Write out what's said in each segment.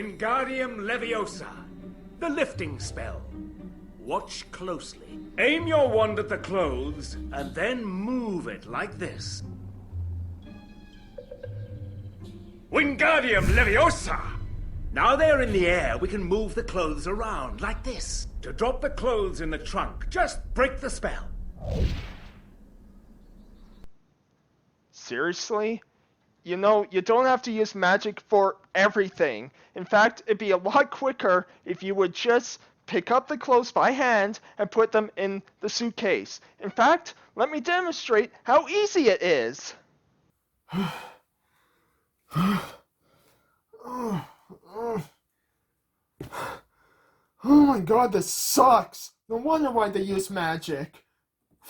Wingardium Leviosa, the lifting spell. Watch closely. Aim your wand at the clothes, and then move it like this. Wingardium Leviosa! Now they're in the air, we can move the clothes around, like this. To drop the clothes in the trunk, just break the spell. Seriously? You know, you don't have to use magic for everything. In fact, it'd be a lot quicker if you would just pick up the clothes by hand and put them in the suitcase. In fact, let me demonstrate how easy it is. Oh my god, this sucks! No wonder why they use magic.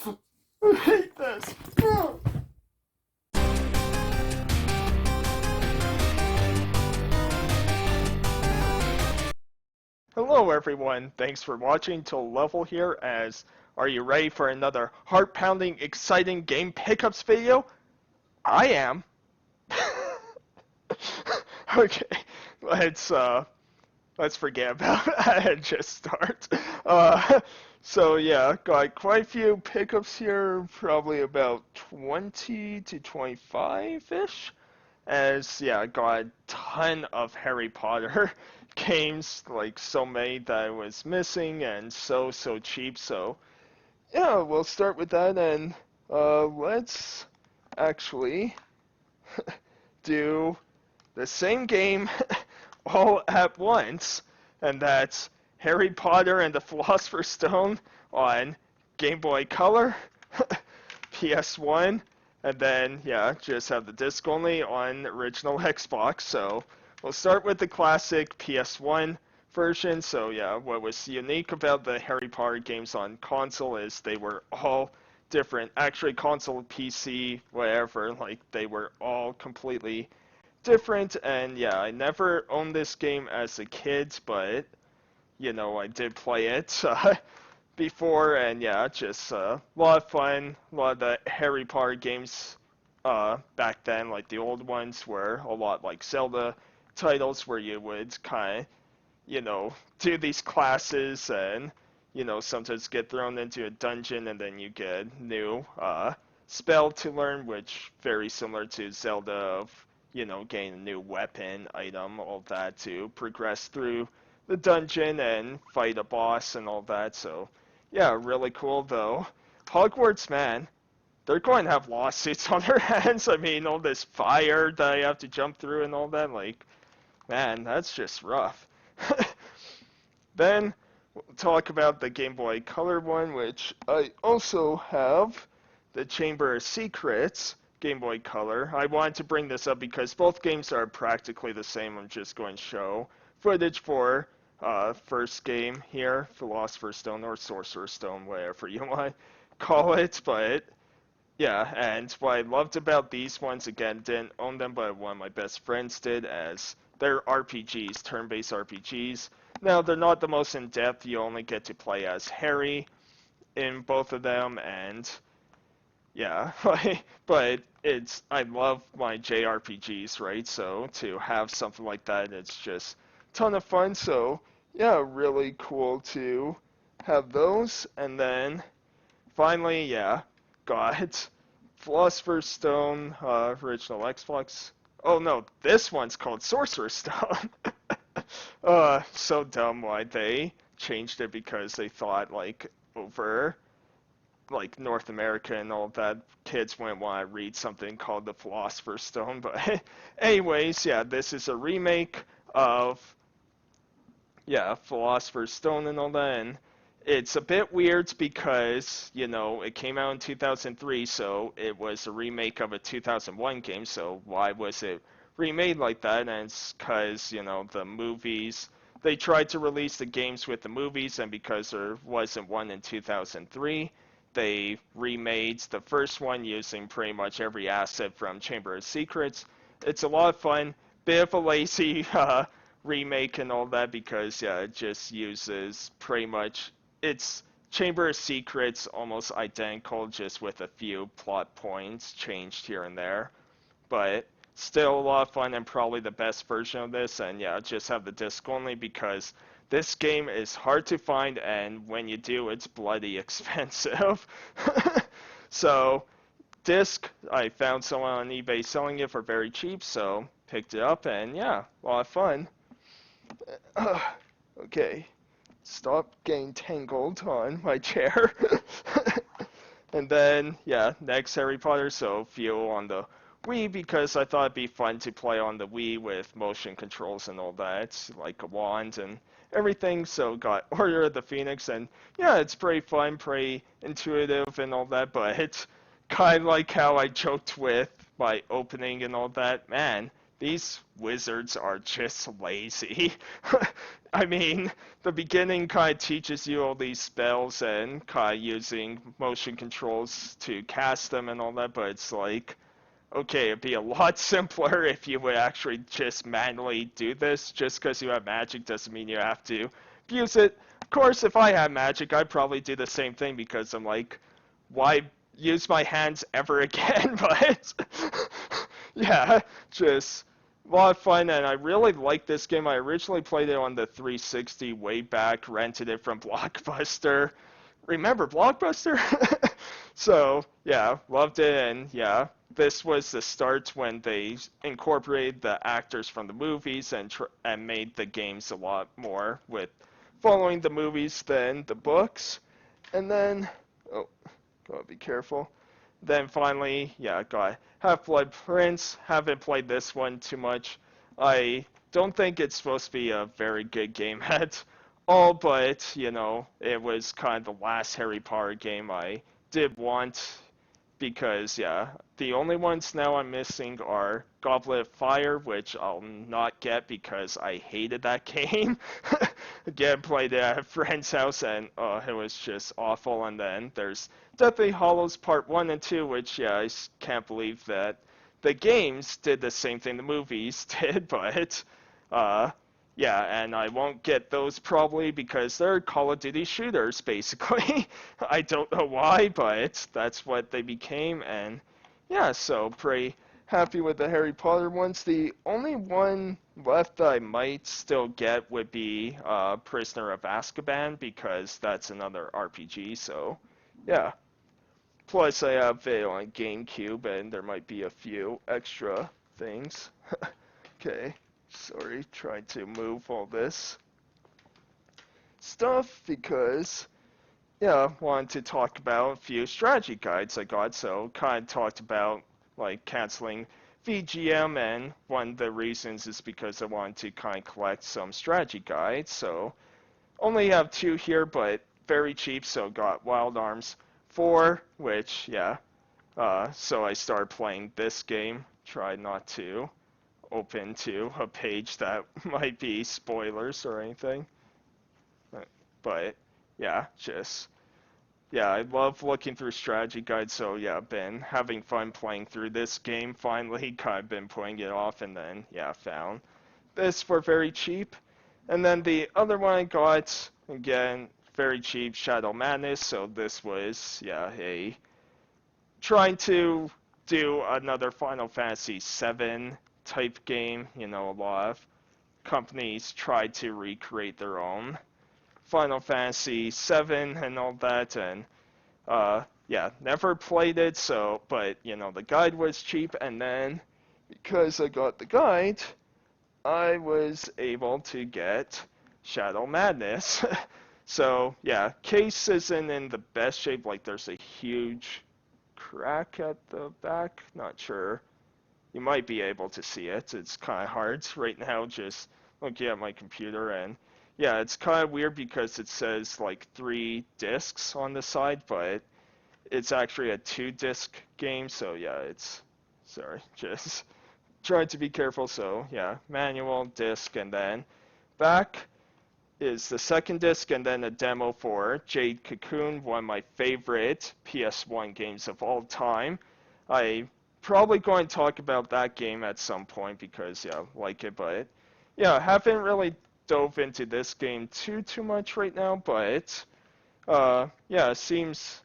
I hate this. Hello everyone, thanks for watching till level here as are you ready for another heart-pounding, exciting game pickups video? I am. Okay, let's forget about it and just start. So yeah, got quite a few pickups here, probably about 20 to 25-ish. As yeah, got a ton of Harry Potter games, like so many that I was missing and so cheap. So yeah, we'll start with that and let's actually do the same game all at once, and that's Harry Potter and the Philosopher's Stone on Game Boy Color, PS1, and then, yeah, just have the disc only on original Xbox. So we'll start with the classic PS1 version. So yeah, what was unique about the Harry Potter games on console is they were all different. Actually, console, PC, whatever, like they were all completely different. And yeah, I never owned this game as a kid, but you know, I did play it before, and yeah, just a lot of fun. A lot of the Harry Potter games back then, like the old ones, were a lot like Zelda titles where you would kind of, you know, do these classes and, you know, sometimes get thrown into a dungeon and then you get new spell to learn, which very similar to Zelda of, you know, getting a new weapon, item, all that to progress through the dungeon and fight a boss and all that. So yeah, really cool though. Hogwarts, man, they're going to have lawsuits on their hands. I mean, all this fire that I have to jump through and all that, like, man, that's just rough. Then we'll talk about the Game Boy Color one, which I also have, the Chamber of Secrets Game Boy Color. I wanted to bring this up because both games are practically the same. I'm just going to show footage for first game here, Philosopher's Stone or Sorcerer's Stone, whatever you want to call it. But yeah, and what I loved about these ones, again, didn't own them, but one of my best friends did, as they're RPGs, turn-based RPGs. Now, they're not the most in-depth. You only get to play as Harry in both of them, and yeah, but I love my JRPGs, right? So to have something like that, it's just a ton of fun. So yeah, really cool to have those. And then finally, yeah, got Philosopher's Stone, original Xbox. Oh no, this one's called Sorcerer's Stone. So dumb why they changed it, because they thought like over like North America and all that, kids wouldn't want to read something called the Philosopher's Stone. But anyways, yeah, this is a remake of, yeah, Philosopher's Stone and all that. And it's a bit weird because, you know, it came out in 2003, so it was a remake of a 2001 game, so why was it remade like that? And it's because, you know, the movies, they tried to release the games with the movies, and because there wasn't one in 2003, they remade the first one using pretty much every asset from Chamber of Secrets. It's a lot of fun, bit of a lazy remake and all that, because yeah, it just uses pretty much, it's Chamber of Secrets almost identical, just with a few plot points changed here and there. But still a lot of fun and probably the best version of this. And yeah, just have the disc only because this game is hard to find, and when you do, it's bloody expensive. So, disc, I found someone on eBay selling it for very cheap, so picked it up, and yeah, a lot of fun. Okay, stop getting tangled on my chair. And then, yeah, next Harry Potter, so few on the Wii because I thought it'd be fun to play on the Wii with motion controls and all that, like a wand and everything. So got Order of the Phoenix, and yeah, it's pretty fun, pretty intuitive and all that, but it's kind of like how I joked with my opening and all that. Man, these wizards are just lazy. I mean, the beginning kind of teaches you all these spells and kind of using motion controls to cast them and all that, but it's like, okay, it'd be a lot simpler if you would actually just manually do this. Just because you have magic doesn't mean you have to use it. Of course, if I had magic, I'd probably do the same thing because I'm like, why use my hands ever again? But yeah, just a lot of fun, and I really like this game. I originally played it on the 360 way back, rented it from Blockbuster. Remember Blockbuster? So, yeah, loved it, and yeah, this was the start when they incorporated the actors from the movies and made the games a lot more with following the movies than the books. And then, oh, gotta be careful. Then finally, yeah, got Half-Blood Prince. Haven't played this one too much. I don't think it's supposed to be a very good game at all, but, you know, it was kind of the last Harry Potter game I did want because, yeah, the only ones now I'm missing are Goblet of Fire, which I'll not get because I hated that game. Again, played it at a friend's house, and it was just awful. And then there's Deathly Hallows Part 1 and 2, which, yeah, I can't believe that the games did the same thing the movies did, but, uh, yeah, and I won't get those probably because they're Call of Duty shooters, basically. I don't know why, but that's what they became, and yeah, so pretty happy with the Harry Potter ones. The only one left that I might still get would be Prisoner of Azkaban because that's another RPG, so yeah. Plus, I have it on GameCube, and there might be a few extra things. Okay, sorry, trying to move all this stuff because, yeah, wanted to talk about a few strategy guides I got. So, kind of talked about like canceling VGM, and one of the reasons is because I wanted to kind of collect some strategy guides. So, only have two here, but very cheap. So, got Wild Arms 4, which, yeah. So I started playing this game. Tried not to open to a page that might be spoilers or anything. But yeah, just yeah, I love looking through strategy guides. So yeah, been having fun playing through this game. Finally, kind of been putting it off, and then yeah, found this for very cheap. And then the other one I got again very cheap, Shadow Madness. So this was yeah a trying to do another Final Fantasy VII type game. You know, a lot of companies tried to recreate their own Final Fantasy VII and all that, and yeah, never played it. So, but you know, the guide was cheap, and then because I got the guide, I was able to get Shadow Madness. So yeah, case isn't in the best shape. Like there's a huge crack at the back. Not sure. You might be able to see it. It's kind of hard right now just looking at my computer, and yeah, it's kind of weird because it says like 3 discs on the side, but it's actually a 2-disc game. So yeah, it's sorry, just trying to be careful. So yeah, manual, disc, and then back is the second disc, and then a demo for Jade Cocoon, one of my favorite PS1 games of all time. I probably going to talk about that game at some point because yeah, I like it, but yeah, haven't really dove into this game too much right now, but yeah, it seems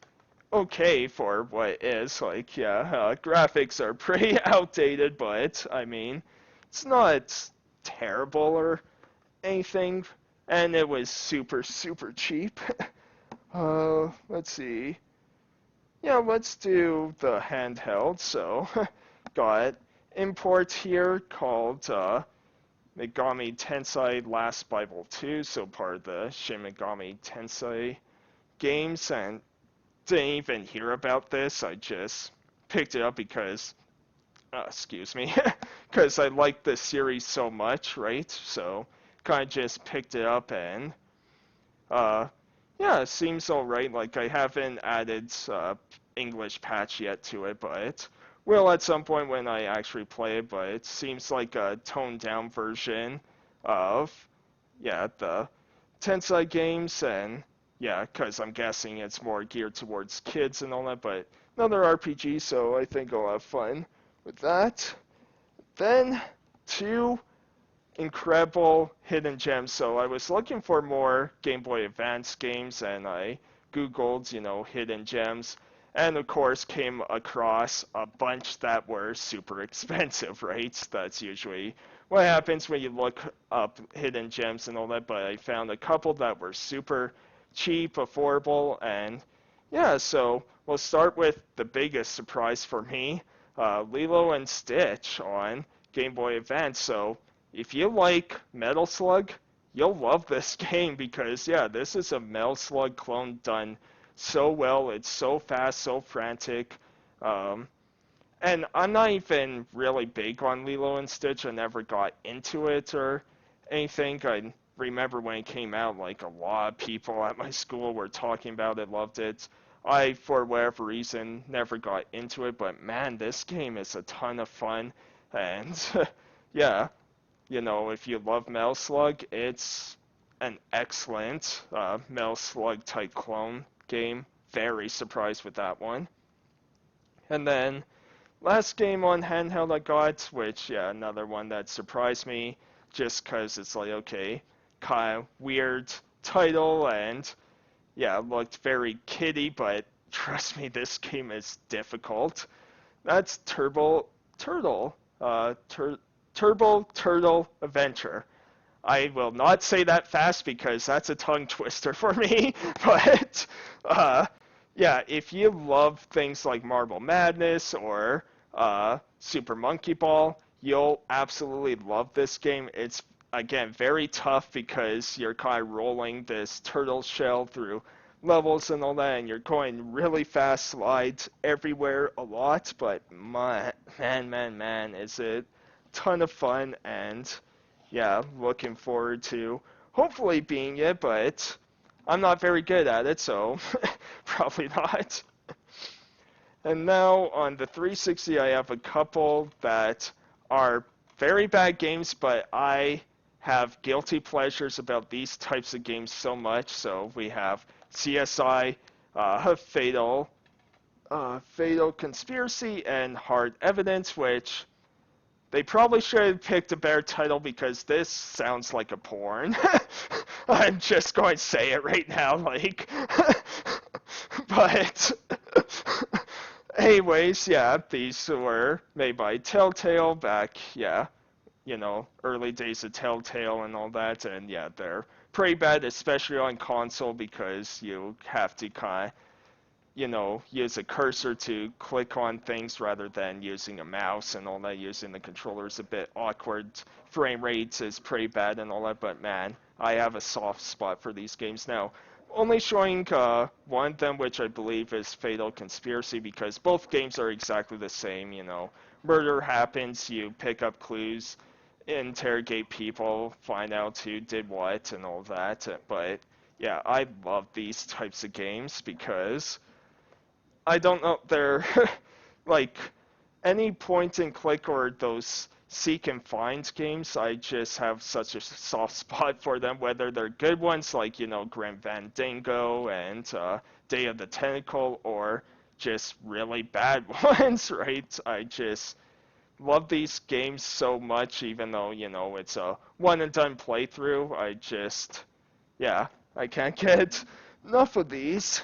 okay for what it is. Like, yeah, graphics are pretty outdated, but I mean, it's not terrible or anything, and it was super, super cheap. Let's see. Yeah, let's do the handheld. So, got import here called Megami Tensei Last Bible 2, so part of the Shin Megami Tensei games, and didn't even hear about this. I just picked it up because, excuse me, because I like the series so much, right? So, kind of just picked it up and uh, yeah, it seems alright. Like, I haven't added English patch yet to it, but will at some point when I actually play it. But it seems like a toned down version of, yeah, the Tensei games, and yeah, because I'm guessing it's more geared towards kids and all that, but another RPG, so I think I'll have fun with that. Then, two incredible hidden gems. So I was looking for more Game Boy Advance games, and I googled, hidden gems, and of course came across a bunch that were super expensive, right? That's usually what happens when you look up hidden gems and all that, but I found a couple that were super cheap, affordable, and yeah, so we'll start with the biggest surprise for me, Lilo and Stitch on Game Boy Advance. So if you like Metal Slug, you'll love this game because, yeah, this is a Metal Slug clone done so well. It's so fast, so frantic. Um, and I'm not even really big on Lilo and Stitch. I never got into it or anything. I remember when it came out, like, a lot of people at my school were talking about it, loved it. I, for whatever reason, never got into it, but man, this game is a ton of fun. And yeah, if you love Metal Slug, it's an excellent Metal Slug type clone game. Very surprised with that one. And then last game on handheld I got, which, yeah, another one that surprised me just because it's like, okay, kind of weird title and, yeah, looked very kiddie, but trust me, this game is difficult. That's Turbo Turtle Adventure. I will not say that fast because that's a tongue twister for me. But yeah, if you love things like Marble Madness or Super Monkey Ball, you'll absolutely love this game. It's again very tough because you're kind of rolling this turtle shell through levels and all that, and you're going really fast slides everywhere a lot. But man, is it ton of fun, and yeah, looking forward to hopefully being it, but I'm not very good at it, so probably not. And now on the 360, I have a couple that are very bad games, but I have guilty pleasures about these types of games so much. So we have CSI, Fatal Conspiracy, and Hard Evidence, which they probably should have picked a better title because this sounds like a porn. I'm just going to say it right now, like. But, anyways, yeah, these were made by Telltale back, yeah, early days of Telltale and all that, and yeah, they're pretty bad, especially on console because you have to kind of use a cursor to click on things rather than using a mouse and all that. Using the controller is a bit awkward. Frame rates is pretty bad and all that, but man, I have a soft spot for these games now. Only showing one of them, which I believe is Fatal Conspiracy, because both games are exactly the same, Murder happens, you pick up clues, interrogate people, find out who did what and all that. But yeah, I love these types of games because I don't know, they're like any point and click or those seek and find games, I just have such a soft spot for them, whether they're good ones like, Grim Fandango and Day of the Tentacle, or just really bad ones, right? I just love these games so much, even though, it's a one and done playthrough. Yeah, I can't get enough of these.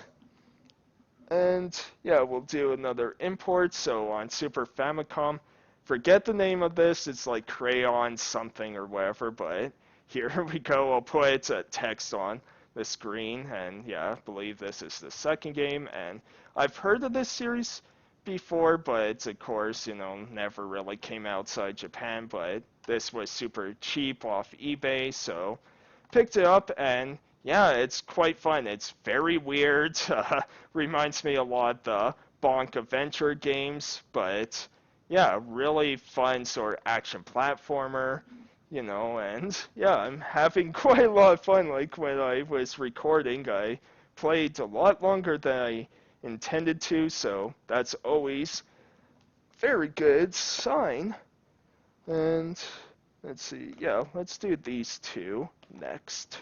And yeah, we'll do another import. So on Super Famicom, forget the name of this, it's like Crayon something or whatever, but here we go. I'll put text on the screen, and yeah, I believe this is the second game. And I've heard of this series before, but of course, never really came outside Japan. But this was super cheap off eBay, so picked it up, and yeah, it's quite fun. It's very weird. Reminds me a lot of the Bonk Adventure games, but yeah, really fun sort of action platformer, and yeah, I'm having quite a lot of fun. Like when I was recording, I played a lot longer than I intended to, so that's always very good sign. And let's see, yeah, let's do these two next.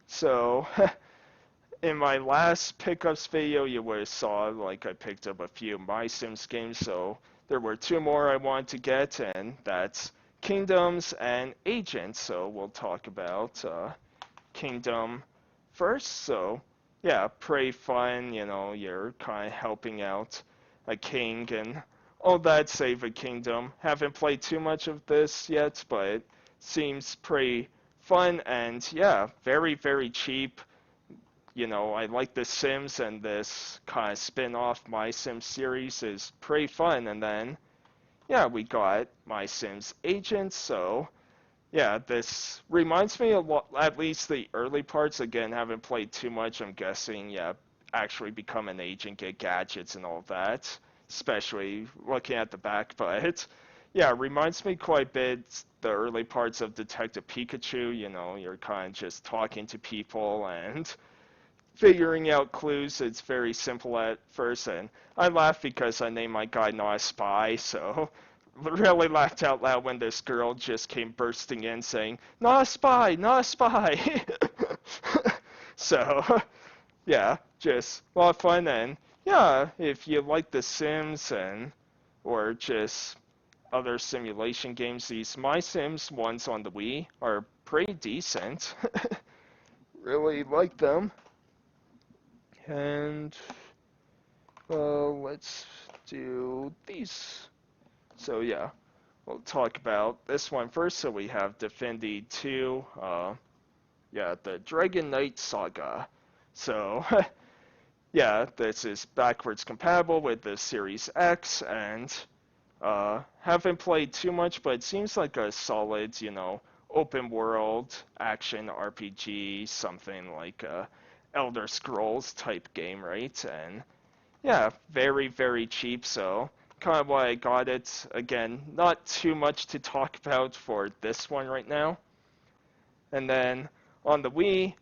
So, in my last pickups video, you would have saw, like, I picked up a few MySims games, so there were two more I wanted to get, and that's Kingdoms and Agents, so we'll talk about Kingdom first. So, yeah, pretty fun, you're kind of helping out a king and all that, save a kingdom. Haven't played too much of this yet, but seems pretty fun, and yeah, very, very cheap. I like The Sims, and this kind of spin-off My Sims series is pretty fun. And then, yeah, we got My Sims Agents, so yeah, this reminds me a lot, at least the early parts. Again, haven't played too much. I'm guessing, yeah, actually become an agent, get gadgets and all that, especially looking at the back. But yeah, reminds me quite a bit the early parts of Detective Pikachu. You're kind of just talking to people and figuring out clues. It's very simple at first, and I laugh because I named my guy Not a Spy, so really laughed out loud when this girl just came bursting in saying, "Not a spy, not a spy." So, yeah, just a lot of fun. And yeah, if you like The Sims or just other simulation games, these My Sims ones on the Wii are pretty decent. Really like them. And let's do these. So yeah, we'll talk about this one first. So we have Divinity 2, yeah, the Dragon Knight Saga. So yeah, this is backwards compatible with the Series X, and haven't played too much, but it seems like a solid, open world action RPG, something like a Elder Scrolls type game, right? And yeah, very, very cheap, so kind of why I got it. Again, not too much to talk about for this one right now. And then on the Wii,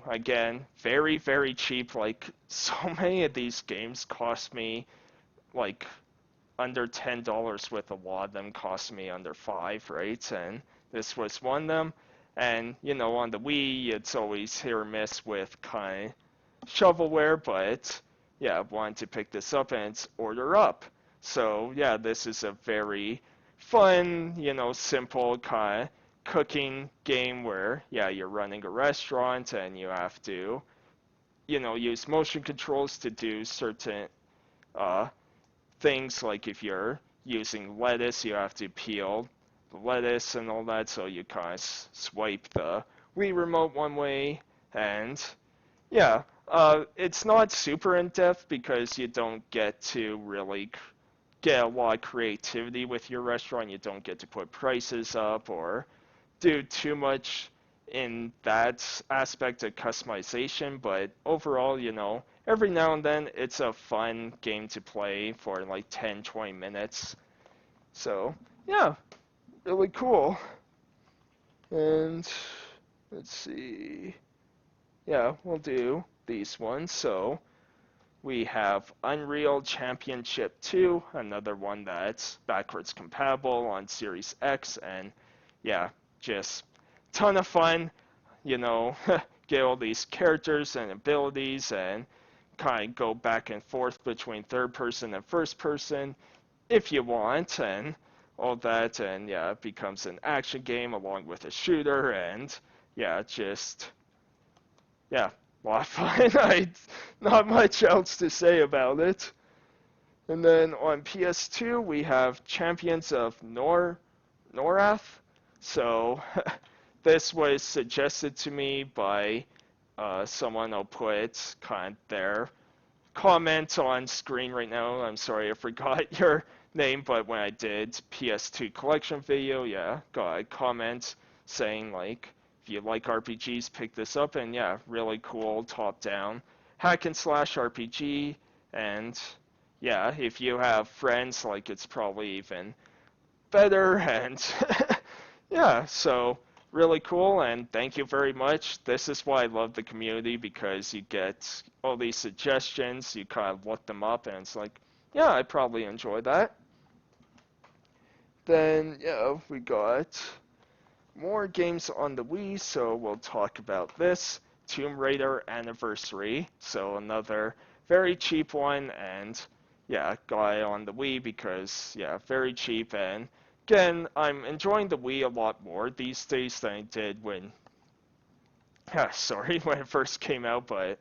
again, very, very cheap. Like, so many of these games cost me, like, under $10, with a lot of them cost me under 5, right? And this was one of them. And, on the Wii, it's always hit or miss with kind of shovelware, but yeah, I wanted to pick this up, and it's order up. So yeah, this is a very fun, simple kind of cooking game where, yeah, you're running a restaurant and you have to, use motion controls to do certain uh, things. Like if you're using lettuce, you have to peel the lettuce and all that, so you kind of swipe the Wii remote one way. And yeah, it's not super in-depth because you don't get to really get a lot of creativity with your restaurant. You don't get to put prices up or do too much in that aspect of customization, but overall, every now and then it's a fun game to play for like 10, 20 minutes. So, yeah, really cool. And let's see. Yeah, we'll do these ones. So, we have Unreal Championship 2, another one that's backwards compatible on Series X, and yeah, just ton of fun, get all these characters and abilities and kind of go back and forth between third person and first person if you want, and all that. And yeah, it becomes an action game along with a shooter, and yeah, just, yeah, a lot of fun. Not much else to say about it. And then on PS2 we have Champions of Norrath. So this was suggested to me by someone. I'll put kind of their comment on screen right now. I'm sorry I forgot your name, but when I did PS2 collection video, yeah, got a comment saying like, if you like RPGs, pick this up, and yeah, really cool top-down hack and slash RPG, and yeah, if you have friends, like it's probably even better, and yeah, so really cool, and thank you very much. This is why I love the community, because you get all these suggestions, you kind of look them up, and it's like, yeah, I probably enjoy that. Then, yeah, we got more games on the Wii, so we'll talk about this. Tomb Raider Anniversary, so another very cheap one, and yeah, got it on the Wii because, yeah, very cheap, and again, I'm enjoying the Wii a lot more these days than I did when, sorry, when it first came out, but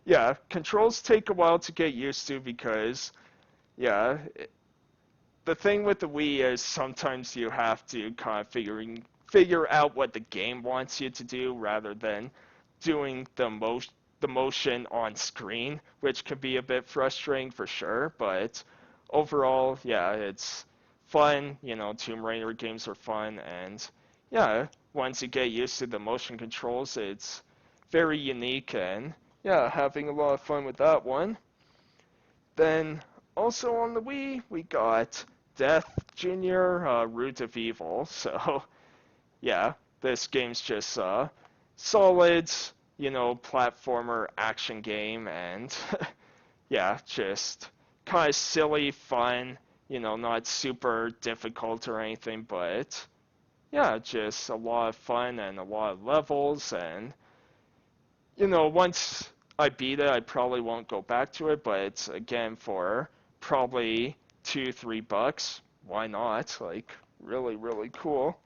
yeah, controls take a while to get used to because, yeah, the thing with the Wii is sometimes you have to kind of figure out what the game wants you to do rather than doing the motion on screen, which can be a bit frustrating for sure. But overall, yeah, it's fun. You know, Tomb Raider games are fun, and yeah, once you get used to the motion controls, it's very unique, and yeah, having a lot of fun with that one. Then also on the Wii, we got Death Junior Root of Evil. So yeah, this game's just solid, you know, platformer action game, and yeah, just kind of silly, fun, you know, not super difficult or anything, but yeah, just a lot of fun and a lot of levels, and you know, once I beat it, I probably won't go back to it, but it's again for probably $2-3. Why not? Like, really, really cool.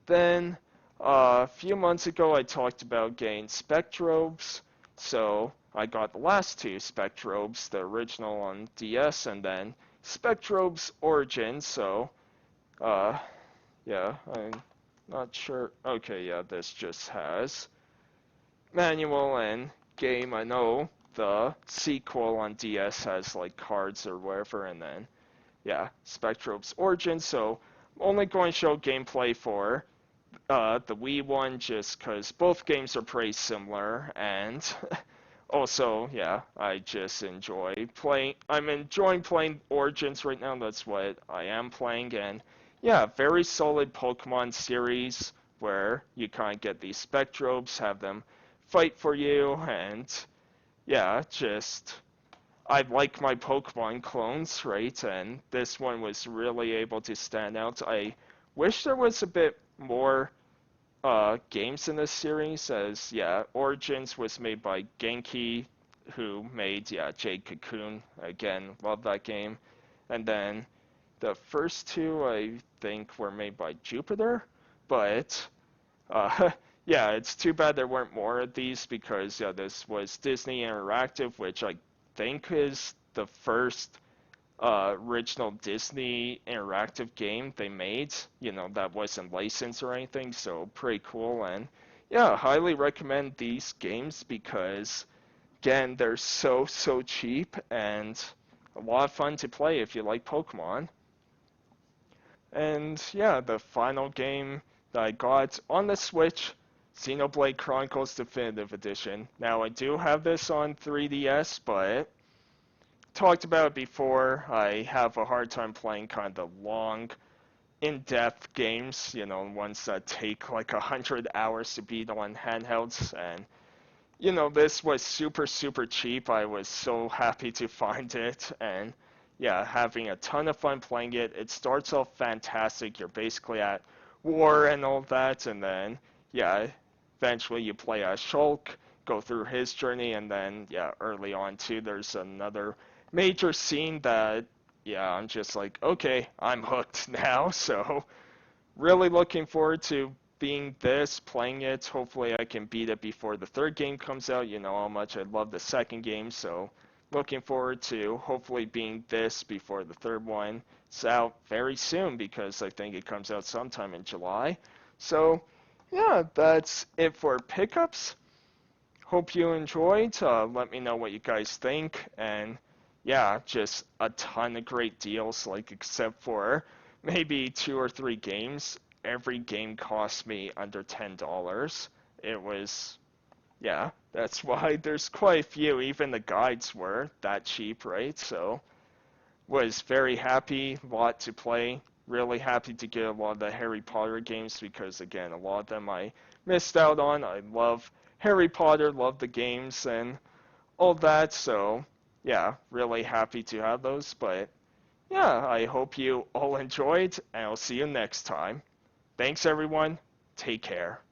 Then a few months ago, I talked about getting Spectrobes, so I got the last two Spectrobes, the original on DS, and then Spectrobes Origins. So, uh, yeah, I'm not sure. Okay, yeah, this just has manual and game. I know the sequel on DS has like cards or whatever, and then yeah, Spectrobes Origin. So I'm only going to show gameplay for the Wii one, just because both games are pretty similar, and also yeah, I just enjoy playing. I'm enjoying playing Origins right now. That's what I am playing, and yeah, very solid Pokemon series where you kind of get these Spectrobes, have them fight for you, and yeah, just I like my Pokemon clones, right? And this one was really able to stand out. I wish there was a bit more games in this series, as yeah, Origins was made by Genki, who made yeah Jade Cocoon. Again, love that game. And then the first two I think were made by Jupiter, but yeah, it's too bad there weren't more of these because yeah, this was Disney Interactive, which I think is the first original Disney interactive game they made. You know, that wasn't licensed or anything, so pretty cool. And yeah, highly recommend these games because again, they're so cheap and a lot of fun to play if you like Pokemon. And yeah, the final game that I got on the Switch, Xenoblade Chronicles Definitive Edition. Now I do have this on 3DS, but talked about it before. I have a hard time playing kind of the long, in-depth games, you know, ones that take like 100 hours to beat on handhelds. And you know, this was super cheap. I was so happy to find it, and yeah, having a ton of fun playing it. It starts off fantastic. You're basically at war and all that, and then yeah, eventually you play as Shulk, go through his journey, and then yeah, early on too, there's another major scene that yeah, I'm just like, okay, I'm hooked now. So really looking forward to being this, playing it, hopefully I can beat it before the third game comes out. You know how much I love the second game, so looking forward to hopefully being this before the third one. It's out very soon because I think it comes out sometime in July. So, yeah, that's it for pickups. Hope you enjoyed. Let me know what you guys think. And yeah, just a ton of great deals, like except for maybe 2 or 3 games. Every game cost me under $10. It was, yeah, that's why there's quite a few. Even the guides were that cheap, right? So, was very happy, lot to play. Really happy to get a lot of the Harry Potter games because, again, a lot of them I missed out on. I love Harry Potter, love the games and all that. So, yeah, really happy to have those. But, yeah, I hope you all enjoyed, and I'll see you next time. Thanks, everyone. Take care.